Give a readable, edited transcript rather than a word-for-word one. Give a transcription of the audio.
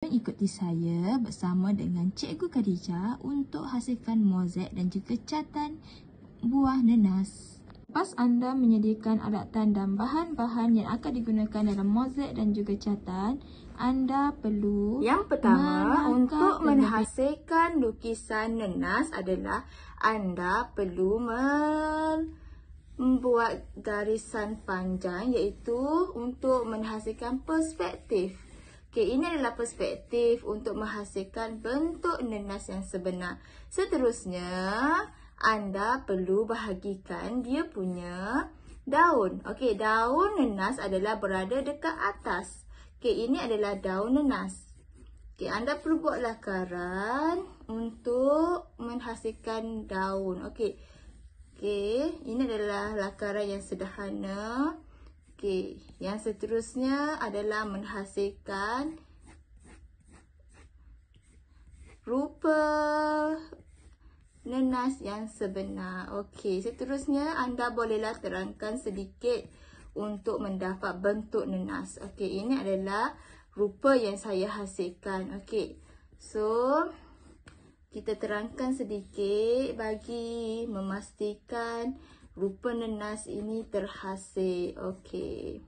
Ikuti saya bersama dengan Cikgu Khadijah untuk hasilkan mozaik dan juga catan buah nenas. Lepas anda menyediakan alatan dan bahan-bahan yang akan digunakan dalam mozaik dan juga catan, anda perlu yang pertama untuk menghasilkan lukisan nenas adalah anda perlu membuat garisan panjang, iaitu untuk menghasilkan perspektif. Okey, ini adalah perspektif untuk menghasilkan bentuk nenas yang sebenar. Seterusnya, anda perlu bahagikan dia punya daun. Okey, daun nenas adalah berada dekat atas. Okey, ini adalah daun nenas. Okey, anda perlu buat lakaran untuk menghasilkan daun. Okey, ini adalah lakaran yang sederhana. Okey, yang seterusnya adalah menghasilkan rupa nenas yang sebenar. Okey, seterusnya anda bolehlah terangkan sedikit untuk mendapat bentuk nenas. Okey, ini adalah rupa yang saya hasilkan. Okey, so kita terangkan sedikit bagi memastikan rupa nenas ini terhasil. Okey.